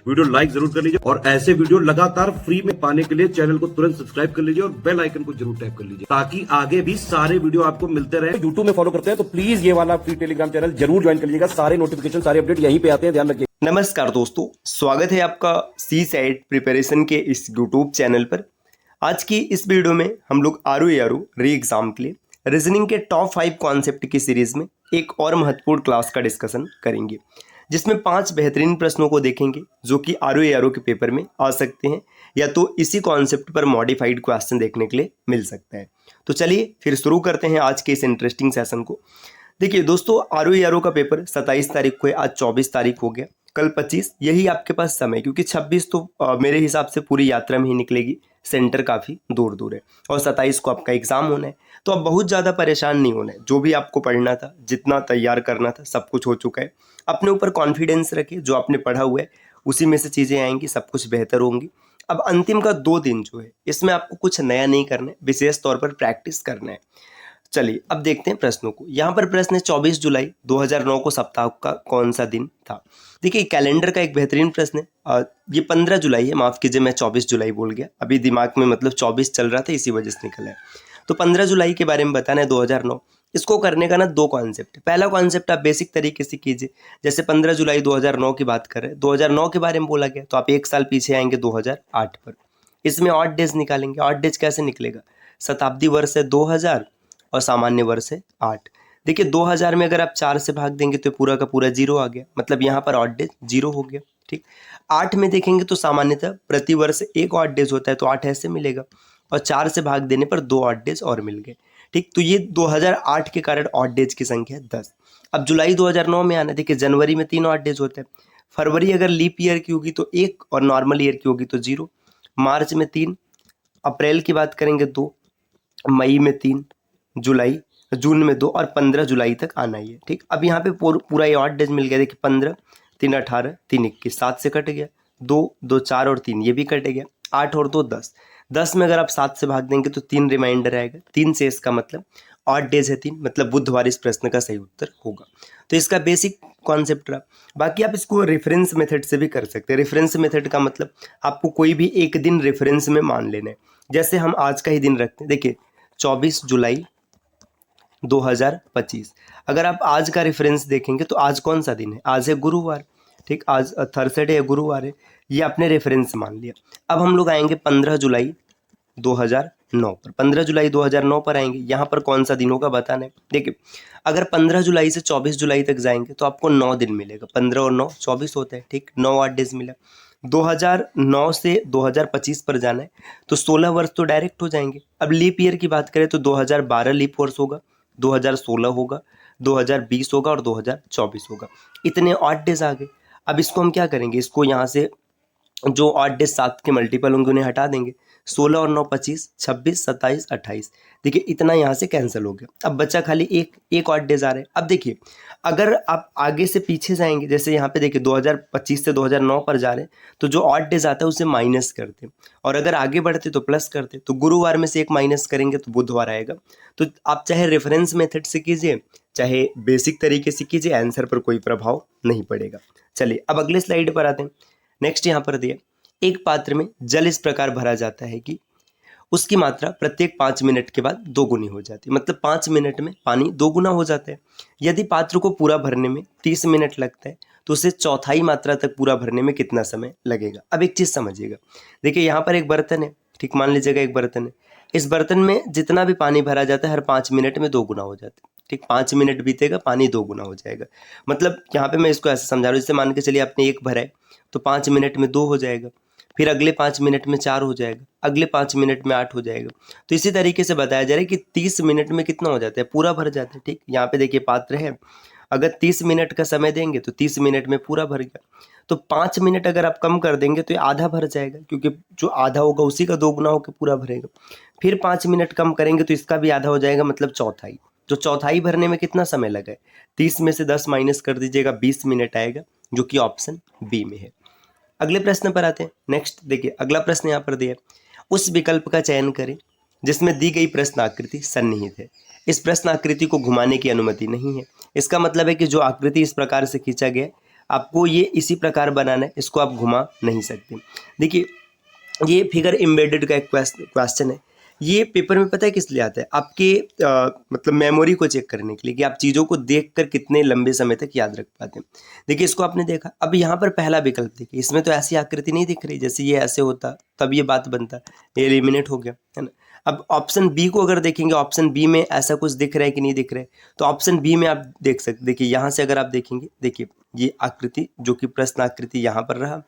Video like जरूर कर लीजिए और ऐसे वीडियो लगातार फ्री में पाने के लिए चैनल को तुरंत सब्सक्राइब कर लीजिए और बेल आइकन को जरूर टैप कर लीजिए ताकि आगे भी सारे वीडियो आपको मिलते रहे। यूट्यूब में फॉलो करते हैं तो प्लीज ये वाला फ्री टेलीग्राम चैनल जरूर ज्वाइन कर लीजिएगा। सारे नोटिफिकेशन सारे अपडेट यहीं पे आते हैं, ध्यान रखिए। नमस्कार दोस्तों, स्वागत है आपका सी सेट प्रिपरेशन के इस यूट्यूब चैनल पर। आज की इस वीडियो में हम लोग आरओ री एग्जाम के लिए रीजनिंग के टॉप 5 कॉन्सेप्ट की सीरीज में एक और महत्वपूर्ण क्लास का डिस्कशन करेंगे, जिसमें 5 बेहतरीन प्रश्नों को देखेंगे जो कि आरओ के पेपर में आ सकते हैं या तो इसी कॉन्सेप्ट पर मॉडिफाइड क्वेश्चन देखने के लिए मिल सकता है। तो चलिए फिर शुरू करते हैं आज के इस इंटरेस्टिंग सेशन को। देखिए दोस्तों, आरओ का पेपर 27 तारीख को है, आज 24 तारीख हो गया, कल 25, यही आपके पास समय, क्योंकि 26 तो मेरे हिसाब से पूरी यात्रा में ही निकलेगी, सेंटर काफ़ी दूर दूर है और 27 को आपका एग्ज़ाम होना है। तो अब बहुत ज़्यादा परेशान नहीं होना है, जो भी आपको पढ़ना था, जितना तैयार करना था, सब कुछ हो चुका है। अपने ऊपर कॉन्फिडेंस रखिए, जो आपने पढ़ा हुआ है उसी में से चीज़ें आएंगी, सब कुछ बेहतर होंगी। अब अंतिम का 2 दिन जो है, इसमें आपको कुछ नया नहीं करना है, विशेष तौर पर प्रैक्टिस करना है। चलिए अब देखते हैं प्रश्नों को। यहाँ पर प्रश्न है 24 जुलाई 2009 को सप्ताह का कौन सा दिन था। देखिए कैलेंडर का एक बेहतरीन प्रश्न है। ये 15 जुलाई है, माफ़ कीजिए मैं 24 जुलाई बोल गया, अभी दिमाग में मतलब 24 चल रहा था, इसी वजह से निकला है। तो 15 जुलाई के बारे में बताना है 2009। इसको करने का ना 2 कॉन्सेप्ट है। पहला कॉन्सेप्ट आप बेसिक तरीके से कीजिए, जैसे 15 जुलाई 2009 की बात कर रहे हैं, 2009 के बारे में बोला गया तो आप 1 साल पीछे आएंगे 2008 पर। इसमें ऑड डेज निकालेंगे। ऑड डेज कैसे निकलेगा? शताब्दी वर्ष है 2000 और सामान्य वर्ष है 8। देखिए 2000 में अगर आप 4 से भाग देंगे तो पूरा का पूरा 0 आ गया, मतलब यहाँ पर ऑड डेज 0 हो गया। ठीक, 8 में देखेंगे तो सामान्यतः प्रति वर्ष 1 ऑड डेज होता है, तो 8 ऐसे मिलेगा और 4 से भाग देने पर 2 ऑड डेज और मिल गए। ठीक, तो ये 2008 के कारण ऑड डेज की संख्या है 10। अब जुलाई 2009 में आना, देखिए जनवरी में 3 ऑड डेज होते हैं, फरवरी अगर लीप ईयर की होगी तो 1 और नॉर्मल ईयर की होगी तो 0, मार्च में 3, अप्रैल की बात करेंगे 2, मई में 3, जुलाई, जून में 2 और 15 जुलाई तक आना ही है। ठीक, अब यहाँ पे पूरा ये ऑड डेज मिल गया। देखिए 15, 3 18, 3 21, 7 से कट गया, 2 2 4 और 3 ये भी कट गया, 8 और 2 10। 10 में अगर आप 7 से भाग देंगे तो 3 रिमाइंडर आएगा, 3 से इसका मतलब ऑड डेज है 3, मतलब बुधवार इस प्रश्न का सही उत्तर होगा। तो इसका बेसिक कॉन्सेप्ट रहा। बाकी आप इसको रेफरेंस मेथड से भी कर सकते हैं। रेफरेंस मेथड का मतलब आपको कोई भी एक दिन रेफरेंस में मान लेना है। जैसे हम आज का ही दिन रखते हैं, देखिए 24 जुलाई 2025, अगर आप आज का रेफरेंस देखेंगे तो आज कौन सा दिन है? आज है गुरुवार। ठीक, आज थर्सडे है, गुरुवार है, ये आपने रेफरेंस मान लिया। अब हम लोग आएंगे 15 जुलाई 2009 पर। 15 जुलाई 2009 पर आएंगे, यहाँ पर कौन सा दिन होगा बताना है। देखिए अगर 15 जुलाई से 24 जुलाई तक जाएंगे तो आपको 9 दिन मिलेगा, 15 और 9 24 होता है। ठीक, 9 8 डेज मिला। 2009 से 2025 पर जाना है तो 16 वर्ष तो डायरेक्ट हो जाएंगे। अब लीप ईयर की बात करें तो 2012 लीप वर्ष होगा, 2016 होगा, 2020 होगा और 2024 होगा। इतने ऑड डेज आ गए। अब इसको हम क्या करेंगे, इसको यहाँ से जो ऑड डेज 7 के मल्टीपल होंगे उन्हें हटा देंगे। 16 और 9 25, 26 27 28, देखिए इतना यहाँ से कैंसिल हो गया। अब बचा खाली एक ऑड डेज आ रहे हैं। अब देखिए अगर आप आगे से पीछे जाएंगे, जैसे यहाँ पे देखिए 2025 से 2009 पर जा रहे हैं, तो जो ऑड डेज आता है उसे माइनस करते हैं, और अगर आगे बढ़ते तो प्लस करते। तो गुरुवार में से 1 माइनस करेंगे तो बुधवार आएगा। तो आप चाहे रेफरेंस मेथड से कीजिए चाहे बेसिक तरीके से कीजिए, आंसर पर कोई प्रभाव नहीं पड़ेगा। चलिए अब अगले स्लाइड पर आते हैं। नेक्स्ट यहाँ पर दिए, एक पात्र में जल इस प्रकार भरा जाता है कि उसकी मात्रा प्रत्येक 5 मिनट के बाद 2 गुनी हो जाती है, मतलब 5 मिनट में पानी 2 गुना हो जाता है। यदि पात्र को पूरा भरने में 30 मिनट लगता है तो उसे चौथाई मात्रा तक पूरा भरने में कितना समय लगेगा। अब एक चीज़ समझिएगा, देखिए यहाँ पर एक बर्तन है, ठीक, मान लीजिएगा एक बर्तन है, इस बर्तन में जितना भी पानी भरा जाता है हर 5 मिनट में 2 गुना हो जाता है। ठीक, 5 मिनट बीतेगा पानी 2 गुना हो जाएगा। मतलब यहाँ पे मैं इसको ऐसे समझा रहा हूँ, जैसे मान के चलिए आपने 1 भरा है तो 5 मिनट में 2 हो जाएगा, फिर अगले 5 मिनट में 4 हो जाएगा, अगले 5 मिनट में 8 हो जाएगा। तो इसी तरीके से बताया जा रहा है कि 30 मिनट में कितना हो जाता है, पूरा भर जाता है। ठीक, यहाँ पे देखिए पात्र है, अगर 30 मिनट का समय देंगे तो 30 मिनट में पूरा भर गया। तो 5 मिनट अगर आप कम कर देंगे तो ये आधा भर जाएगा, क्योंकि जो आधा होगा उसी का 2 गुना होकर पूरा भरेगा। फिर 5 मिनट कम करेंगे तो इसका भी आधा हो जाएगा, मतलब चौथाई। जो चौथाई भरने में कितना समय लगा है, 30 में से 10 माइनस कर दीजिएगा, 20 मिनट आएगा, जो कि ऑप्शन बी में है। अगले प्रश्न पर आते हैं। नेक्स्ट देखिए अगला प्रश्न यहाँ पर दिया है, उस विकल्प का चयन करें जिसमें दी गई प्रश्न आकृति सन्निहित है। इस प्रश्न आकृति को घुमाने की अनुमति नहीं है। इसका मतलब है कि जो आकृति इस प्रकार से खींचा गया आपको ये इसी प्रकार बनाना है, इसको आप घुमा नहीं सकते। देखिए ये फिगर एम्बेडेड का एक क्वेश्चन है। ये पेपर में पता है किस लिए आता है, आपके मतलब मेमोरी को चेक करने के लिए कि आप चीज़ों को देखकर कितने लंबे समय तक याद रख पाते हैं। देखिए इसको आपने देखा, अब यहाँ पर पहला विकल्प देखिए, इसमें तो ऐसी आकृति नहीं दिख रही, जैसे ये ऐसे होता तब ये बात बनता, ये एलिमिनेट हो गया, है ना। अब ऑप्शन बी को अगर देखेंगे, ऑप्शन बी में ऐसा कुछ दिख रहा है कि नहीं दिख रहा है, तो ऑप्शन बी में आप देख सकते, देखिए यहाँ से अगर आप देखेंगे, देखिए ये आकृति जो कि प्रश्न आकृति यहाँ पर रहा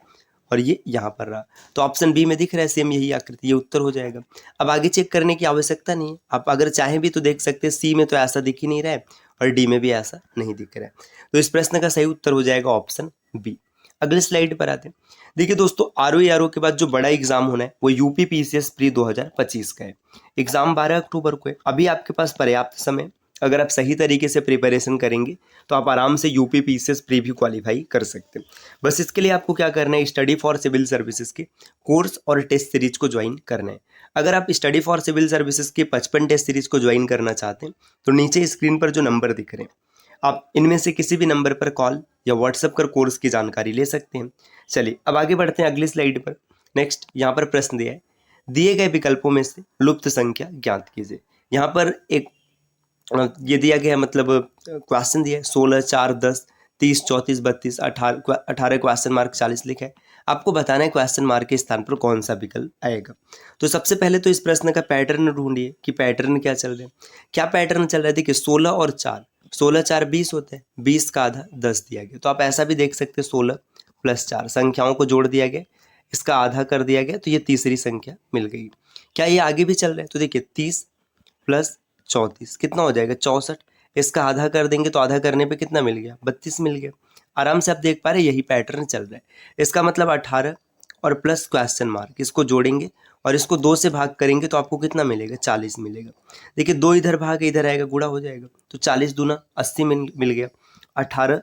और ये यहाँ पर रहा, तो ऑप्शन बी में दिख रहा है सेम यही आकृति, ये उत्तर हो जाएगा। अब आगे चेक करने की आवश्यकता नहीं है, आप अगर चाहें भी तो देख सकते हैं, सी में तो ऐसा दिख ही नहीं रहा है और डी में भी ऐसा नहीं दिख रहा है, तो इस प्रश्न का सही उत्तर हो जाएगा ऑप्शन बी। अगले स्लाइड पर आते हैं। देखिए दोस्तों आरओ के बाद जो बड़ा एग्जाम होना है वो यूपी पीसीएस प्री 2025 का है। एग्जाम 12 अक्टूबर को है। अभी आपके पास पर्याप्त समय, अगर आप सही तरीके से प्रिपरेशन करेंगे तो आप आराम से यूपी पीसीएस प्री भी क्वालिफाई कर सकते हैं। बस इसके लिए आपको क्या करना है, स्टडी फॉर सिविल सर्विसेज के कोर्स और टेस्ट सीरीज को ज्वाइन करना है। अगर आप स्टडी फॉर सिविल सर्विसेज के 55 टेस्ट सीरीज को ज्वाइन करना चाहते हैं तो नीचे स्क्रीन पर जो नंबर दिख रहे हैं, आप इनमें से किसी भी नंबर पर कॉल या व्हाट्सएप कर कोर्स की जानकारी ले सकते हैं। चलिए अब आगे बढ़ते हैं अगली स्लाइड पर। नेक्स्ट यहाँ पर प्रश्न दिया है, दिए गए विकल्पों में से लुप्त संख्या ज्ञात कीजिए। यहाँ पर एक ये दिया गया है, मतलब क्वेश्चन दिया है 16, 4, 10, 30, 34, 32, 18 क्वेश्चन मार्क 40 लिखा है। आपको बताना है क्वेश्चन मार्क के स्थान पर कौन सा विकल्प आएगा। तो सबसे पहले तो इस प्रश्न का पैटर्न ढूंढिए कि पैटर्न क्या चल रहा है, क्या पैटर्न चल रहा है। देखिए 16 और 4, 16 4 20 होते हैं, 20 का आधा 10 दिया गया, तो आप ऐसा भी देख सकते हैं 16 + 4 संख्याओं को जोड़ दिया गया, इसका आधा कर दिया गया, तो ये तीसरी संख्या मिल गई। क्या ये आगे भी चल रहा है, तो देखिए 30 + 34 कितना हो जाएगा 64, इसका आधा कर देंगे तो आधा करने पे कितना मिल गया 32 मिल गया। आराम से आप देख पा रहे हैं यही पैटर्न चल रहा है। इसका मतलब 18 और प्लस क्वेश्चन मार्क, इसको जोड़ेंगे और इसको 2 से भाग करेंगे तो आपको कितना मिलेगा 40 मिलेगा। देखिए 2 इधर भाग इधर आएगा, गुणा हो जाएगा, तो 40 दूना 80 मिल गया। 18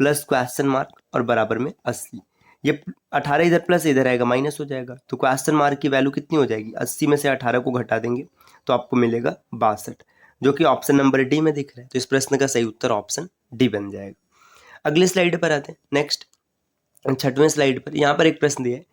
प्लस क्वेश्चन मार्क और बराबर में 80, ये 18 इधर प्लस इधर आएगा माइनस हो जाएगा, तो क्वेश्चन मार्क की वैल्यू कितनी हो जाएगी 80 में से 18 को घटा देंगे तो आपको मिलेगा 62, जो कि ऑप्शन नंबर डी में दिख रहा है। तो इस प्रश्न का सही उत्तर ऑप्शन डी बन जाएगा। अगले स्लाइड पर आते हैं। नेक्स्ट 6वें स्लाइड पर यहाँ पर एक प्रश्न दिया है,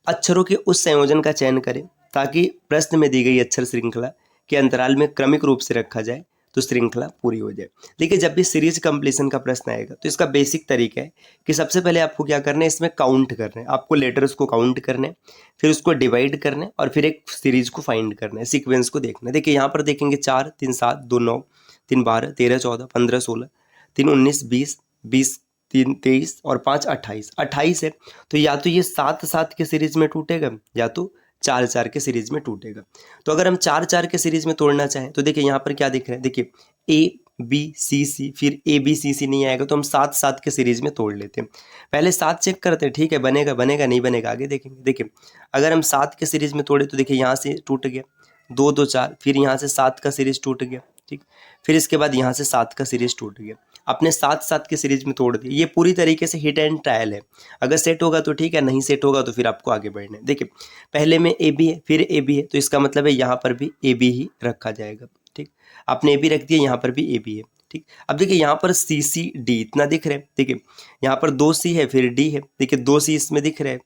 अक्षरों के उस संयोजन का चयन करें ताकि प्रश्न में दी गई अक्षर श्रृंखला के अंतराल में क्रमिक रूप से रखा जाए तो श्रृंखला पूरी हो जाए। देखिए जब भी सीरीज कंप्लीशन का प्रश्न आएगा तो इसका बेसिक तरीका है कि सबसे पहले आपको क्या करना है, इसमें काउंट करना है, आपको लेटर्स को काउंट करना है, फिर उसको डिवाइड करना है और फिर एक सीरीज को फाइंड करना है, सीक्वेंस को देखना है। देखिए यहाँ पर देखेंगे 4 3 7 2 9 3 12 13 14 15 16 3 19 20 20 3 23 और 5 28 है, तो या तो ये 7 7 के सीरीज में टूटेगा या तो 4 4 के सीरीज में टूटेगा। तो अगर हम 4 4 के सीरीज में तोड़ना चाहें तो देखिए यहाँ पर क्या दिख रहा है, देखिए ए बी सी सी, फिर ए बी सी सी नहीं आएगा तो हम 7 7 के सीरीज में तोड़ लेते हैं। पहले 7 चेक करते हैं, ठीक है बनेगा बनेगा नहीं बनेगा आगे देखेंगे। देखिए अगर हम 7 के सीरीज में तोड़े तो देखिए यहाँ से टूट गया 2 2 4, फिर यहाँ से 7 का सीरीज टूट गया, ठीक, फिर इसके बाद यहाँ से 7 का सीरीज टूट गया। आपने 7 7 के सीरीज में तोड़ दिया। ये पूरी तरीके से हिट एंड ट्रायल है, अगर सेट होगा तो ठीक है, नहीं सेट होगा तो फिर आपको आगे बढ़ना है। देखिए पहले में ए बी है फिर ए बी है, तो इसका मतलब है यहाँ पर भी ए बी ही रखा जाएगा, ठीक, आपने ए बी रख दिया, यहाँ पर भी ए बी है, ठीक। अब देखिए यहाँ पर सी सी डी इतना दिख रहा है, देखिए यहाँ पर 2 सी है फिर डी है, देखिए 2 सी इसमें दिख रहा है,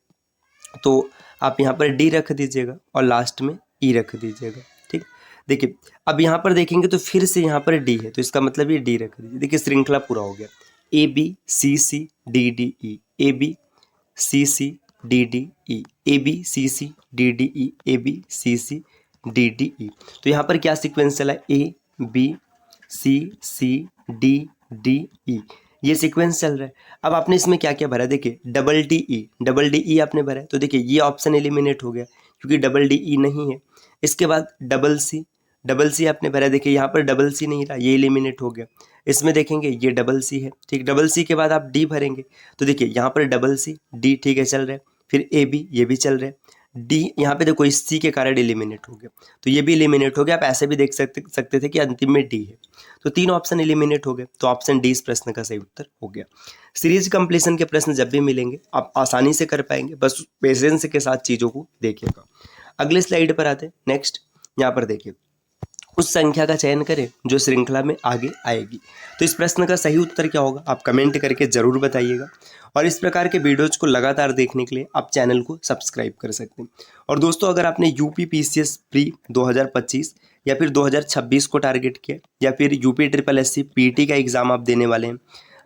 तो आप यहाँ पर डी रख दीजिएगा और लास्ट में ई रख दीजिएगा, ठीक। देखिए अब यहाँ पर देखेंगे तो फिर से यहाँ पर डी है, तो इसका मतलब ये डी रख दीजिए। देखिए श्रृंखला पूरा हो गया, A B C C D D E, A B C C D D E, A B C C D D E, A B C C D D E. तो यहाँ पर क्या सीक्वेंस चला है, A B C C D D E, ये sequence चल रहा है। अब आपने इसमें क्या क्या भरा, देखिए डबल डी ई आपने भरा है, तो देखिए ये ऑप्शन एलिमिनेट हो गया क्योंकि डबल डी ई नहीं है। इसके बाद डबल सी आपने भरा, देखिए यहाँ पर डबल सी नहीं रहा, ये एलिमिनेट हो गया। इसमें देखेंगे ये डबल सी है, ठीक, डबल सी के बाद आप डी भरेंगे, तो देखिए यहाँ पर डबल सी डी ठीक है चल रहा है, फिर ए बी ये भी चल रहा है, डी यहाँ पे देखो इस सी के कारण एलिमिनेट हो गया, तो ये भी एलिमिनेट हो गया। आप ऐसे भी देख सकते थे कि अंतिम में डी है, तो 3 ऑप्शन एलिमिनेट हो गए, तो ऑप्शन डी इस प्रश्न का सही उत्तर हो गया। सीरीज कंप्लीशन के प्रश्न जब भी मिलेंगे आप आसानी से कर पाएंगे, बस पेशेंस के साथ चीज़ों को देखिएगा। अगले स्लाइड पर आते हैं। नेक्स्ट यहाँ पर देखिए उस संख्या का चयन करें जो श्रृंखला में आगे आएगी। तो इस प्रश्न का सही उत्तर क्या होगा आप कमेंट करके ज़रूर बताइएगा। और इस प्रकार के वीडियोज को लगातार देखने के लिए आप चैनल को सब्सक्राइब कर सकते हैं। और दोस्तों, अगर आपने यूपी पीसीएस प्री 2025 या फिर 2026 को टारगेट किया, या फिर यूपी ट्रिपल एससी पीटी का एग्ज़ाम आप देने वाले हैं,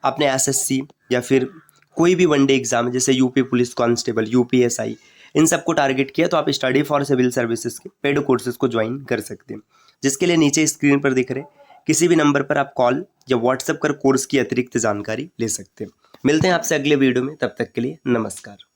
आपने एसएससी या फिर कोई भी वनडे एग्ज़ाम जैसे यूपी पुलिस कांस्टेबल, यूपीएसआई, इन सबको टारगेट किया, तो आप स्टडी फॉर सिविल सर्विसेज के पेड कोर्सेज को ज्वाइन कर सकते हैं, जिसके लिए नीचे स्क्रीन पर दिख रहे किसी भी नंबर पर आप कॉल या व्हाट्सएप कर कोर्स की अतिरिक्त जानकारी ले सकते हैं। मिलते हैं आपसे अगले वीडियो में, तब तक के लिए नमस्कार।